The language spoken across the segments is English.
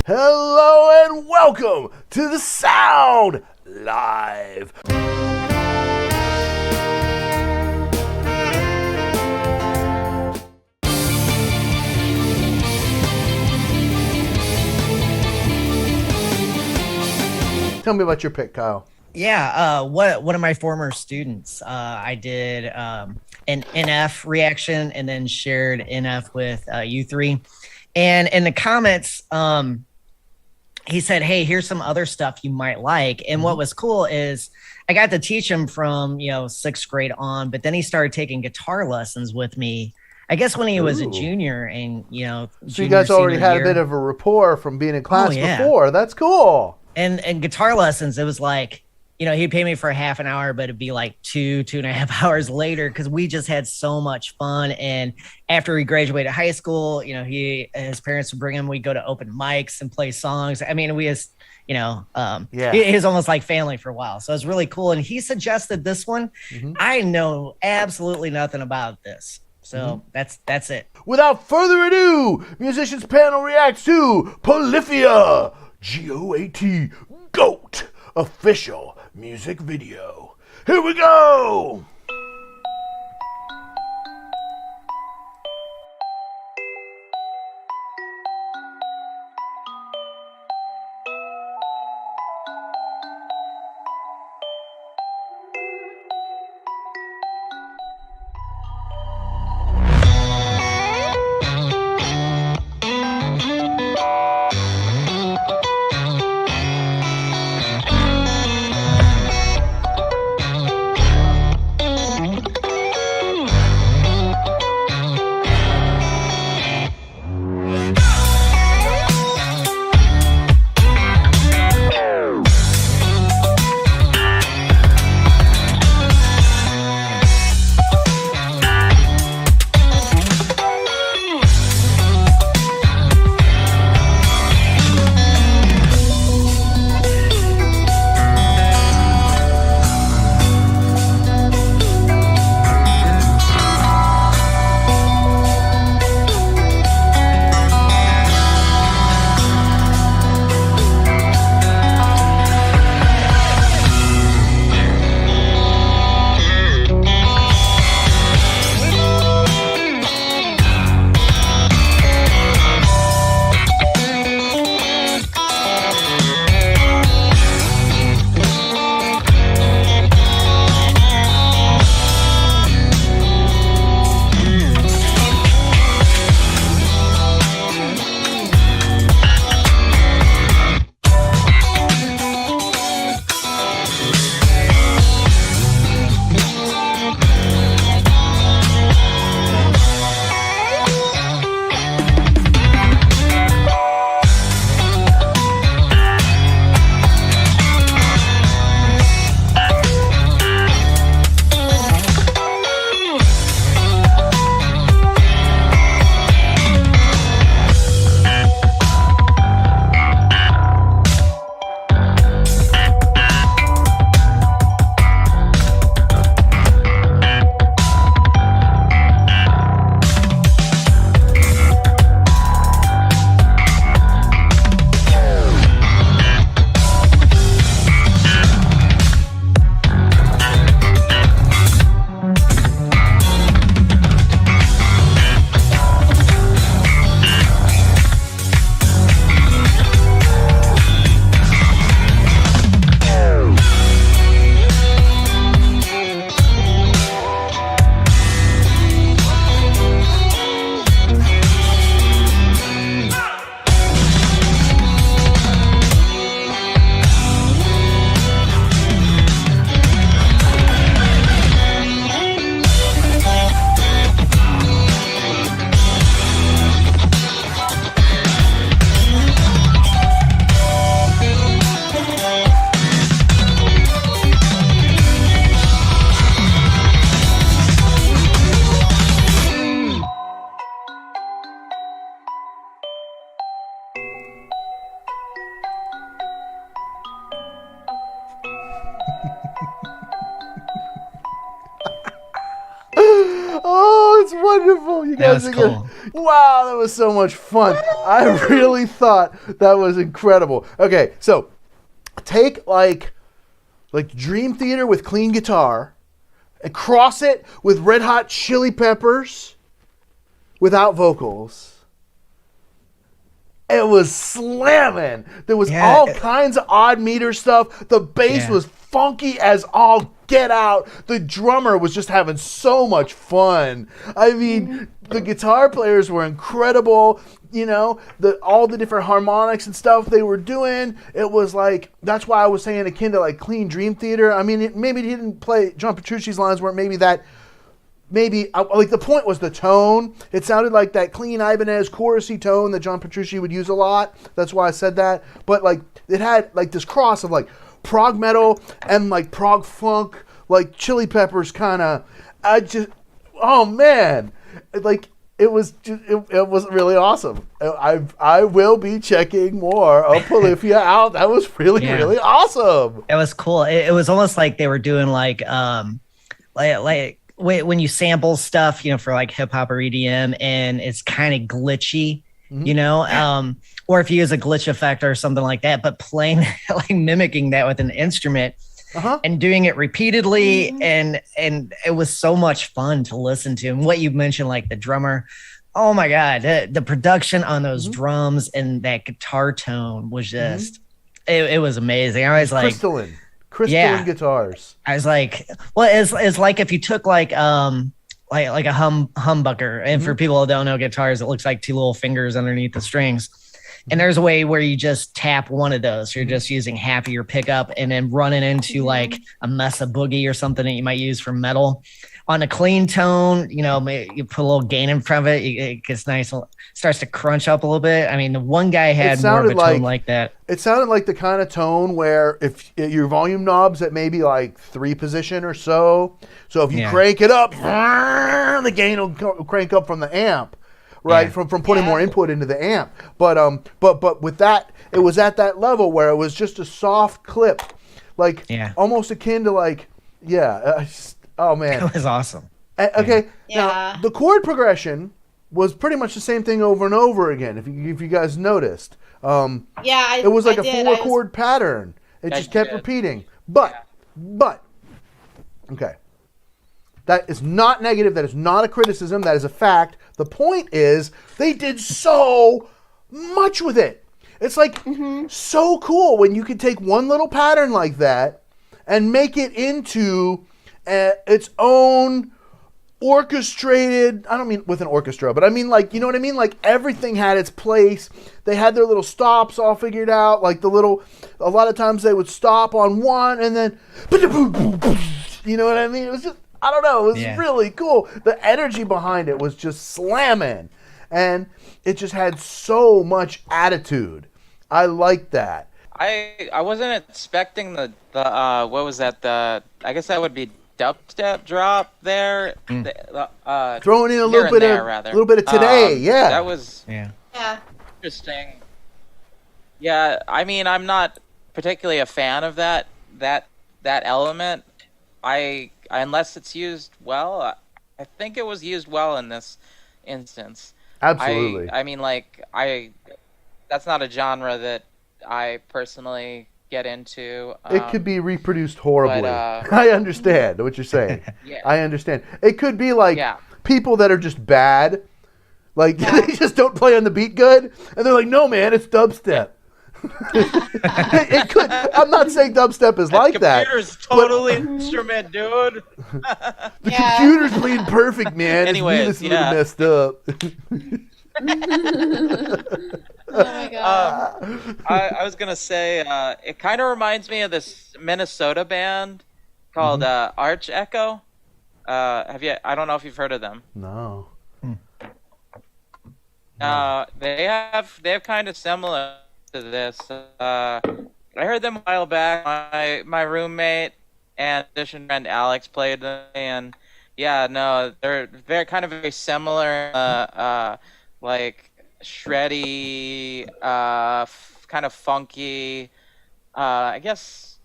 Hello and welcome to the Sound Live. Tell me about your pick, Kyle. Yeah, one of my former students, I did an NF reaction and then shared NF with you three. And in the comments, he said, hey, here's some other stuff you might like. And what was cool is I got to teach him from, 6th grade on, but then he started taking guitar lessons with me, I guess when he was a junior and, so you guys already had a bit of a rapport from being in class before. That's cool. And guitar lessons, it was like, he'd pay me for a half an hour, but it'd be like 2.5 hours later because we just had so much fun. And after he graduated high school, his parents would bring him. We'd go to open mics and play songs. I mean, we just, he was almost like family for a while. So it was really cool. And he suggested this one. I know absolutely nothing about this. So that's it. Without further ado, Musicians Panel reacts to Polyphia G.O.A.T. GOAT official music video. Here we go! Oh, it's wonderful. You guys That was cool. Wow, that was so much fun. I really thought that was incredible. Okay, so take like Dream Theater with clean guitar and cross it with Red Hot Chili Peppers without vocals. It was slamming. There was all kinds of odd meter stuff. The bass was funky as all get out. The drummer was just having so much fun. I mean, the guitar players were incredible. You know, all the different harmonics and stuff they were doing. It was like, that's why I was saying akin to like clean Dream Theater. I mean, maybe he didn't play, John Petrucci's lines weren't maybe that, like the point was the tone. It sounded like that clean Ibanez chorusy tone that John Petrucci would use a lot. That's why I said that. But like it had like this cross of like prog metal and like prog funk, like Chili Peppers kind of. Oh man, like it was really awesome. I will be checking more of Polyphia out. That was really awesome. It was cool. It was almost like they were doing like when you sample stuff, you know, for like hip hop or EDM, and it's kind of glitchy, you know, or if you use a glitch effect or something like that, but playing like mimicking that with an instrument and doing it repeatedly, and it was so much fun to listen to. And what you mentioned, like the drummer, oh my god, the production on those drums and that guitar tone was just it was amazing. I was like crystalline guitars. I was like, well, it's like if you took like a humbucker, and for people who don't know guitars, it looks like two little fingers underneath the strings. And there's a way where you just tap one of those. So you're just using half of your pickup and then running into like a Mesa Boogie or something that you might use for metal. On a clean tone, you know, you put a little gain in front of it, it gets nice, starts to crunch up a little bit. I mean, the one guy had more of a tone like that. It sounded like the kind of tone where if your volume knob's at maybe like 3 position or so, so if you crank it up, the gain will crank up from the amp, right? From putting more input into the amp. But with that, it was at that level where it was just a soft clip, like almost akin to like, oh man, it was awesome. Okay, now the chord progression was pretty much the same thing over and over again. If you guys noticed, it was like a 4-chord pattern. It just kept repeating. But okay, that is not negative. That is not a criticism. That is a fact. The point is they did so much with it. It's like so cool when you could take one little pattern like that and make it into its own orchestrated, I don't mean with an orchestra, but I mean like, you know what I mean? Like everything had its place. They had their little stops all figured out. Like a lot of times they would stop on one and then, you know what I mean? It was just, I don't know. It was really cool. The energy behind it was just slamming. And it just had so much attitude. I liked that. I wasn't expecting the what was that? I guess that would be dubstep drop there. Throwing in a little bit of today, that was interesting. Yeah, I mean, I'm not particularly a fan of that element. Unless it's used well, I think it was used well in this instance. Absolutely. I mean, like that's not a genre that I personally get into. It could be reproduced horribly. But, I understand what you're saying. I understand. It could be like people that are just bad, like they just don't play on the beat good, and they're like, "No, man, it's dubstep." It could. I'm not saying dubstep is like that. Computer's totally an instrument, dude. The computer's playing perfect, man. Anyways, it's messed up. Oh my god. I was gonna say it kind of reminds me of this Minnesota band called Arch Echo. Have you? I don't know if you've heard of them. No. They have kind of similar to this. I heard them a while back. My roommate and musician friend Alex played them, and they're very similar. Like shreddy, kind of funky. I guess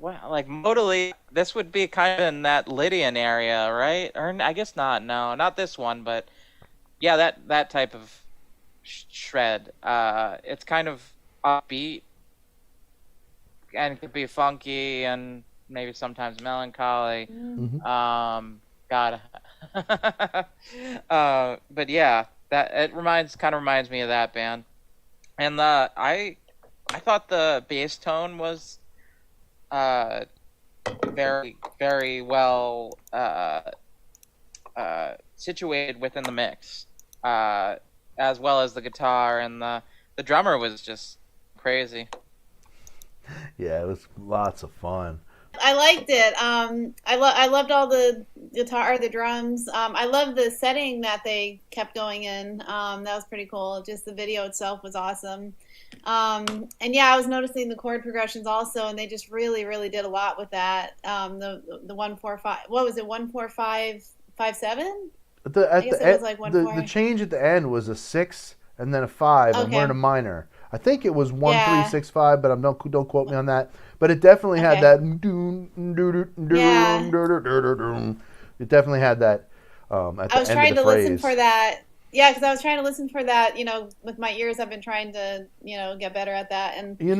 well, like modally, this would be kind of in that Lydian area, right? Or I guess not. No, not this one, but yeah, that type of shred. It's kind of upbeat and could be funky and maybe sometimes melancholy. God. But yeah, that it kind of reminds me of that band. And I thought the bass tone was very, very well situated within the mix, as well as the guitar, and the drummer was just crazy. Yeah, it was lots of fun. I liked it. I loved all the guitar, the drums. I loved the setting that they kept going in. That was pretty cool. Just the video itself was awesome. And yeah, I was noticing the chord progressions also, and they just really, really did a lot with that. The 1-4-5. What was it? 1-4-5-5-7. The change at the end was a 6 and then a 5, and we're in a minor. I think it was 1-3-6-5, but don't quote me on that. But it definitely had that. It definitely had that. At the I was end trying of the to phrase. listen for that. Yeah, because I was trying to listen for that. With my ears, I've been trying to get better at that. And do you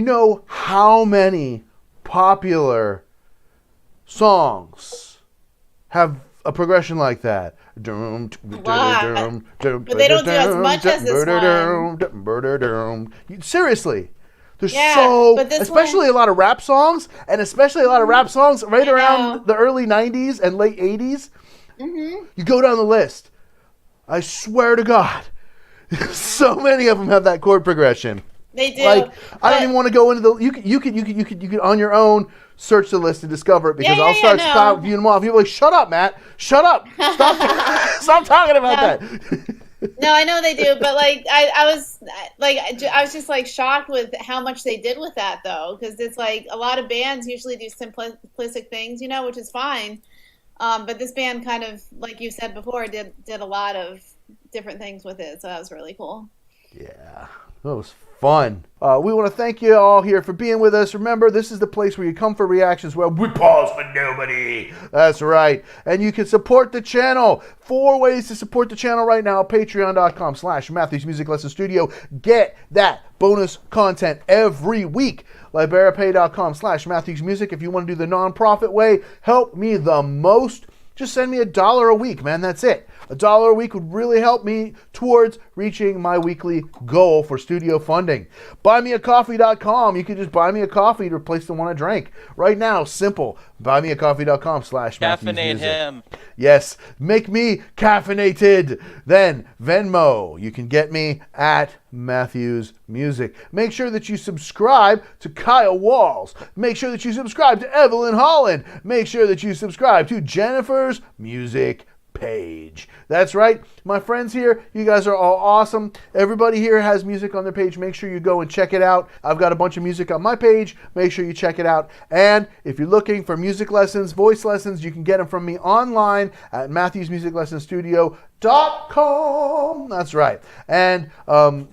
know how many popular songs have a progression like that? But they don't do as much as this one. Seriously. There's a lot of rap songs, and especially a lot of rap songs right around the early 90s and late 80s. Mm-hmm. You go down the list. I swear to God, so many of them have that chord progression. They do. I don't even want to go into the. You could on your own search the list and discover it, because I'll start viewing them off. You'll be like, "Shut up, Matt! Shut up! Stop talking about that." No, I know they do, but I was just shocked with how much they did with that, though, because it's like a lot of bands usually do simplistic things, which is fine. But this band kind of, like you said before, did a lot of different things with it, so that was really cool. Yeah, that was fun. We want to thank you all here for being with us. Remember, this is the place where you come for reactions where we pause for nobody. That's right. And you can support the channel. 4 ways to support the channel right now. Patreon.com/Matthews Music Lesson Studio. Get that bonus content every week. LiberaPay.com/Matthews Music. If you want to do the non-profit way, help me the most. Just send me $1 a week, man. That's it. $1 a week would really help me towards reaching my weekly goal for studio funding. BuyMeACoffee.com. You can just buy me a coffee to replace the one I drank. Right now, simple. BuyMeACoffee.com/Matthews Caffeinate him. Yes, make me caffeinated. Then Venmo. You can get me at Matthews Music. Make sure that you subscribe to Kyle Walz. Make sure that you subscribe to Evelyn Holland. Make sure that you subscribe to Jennifer's music page. That's right, my friends here, you guys are all awesome. Everybody here has music on their page. Make sure you go and check it out. I've got a bunch of music on my page. Make sure you check it out. And if you're looking for music lessons, voice lessons, you can get them from me online at MatthewsMusicLessonStudio.com. That's right. And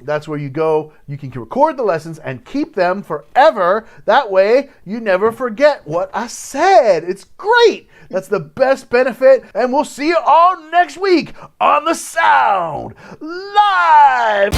that's where you go. You can record the lessons and keep them forever. That way, you never forget what I said. It's great. That's the best benefit. And we'll see you all next week on The Sound Live.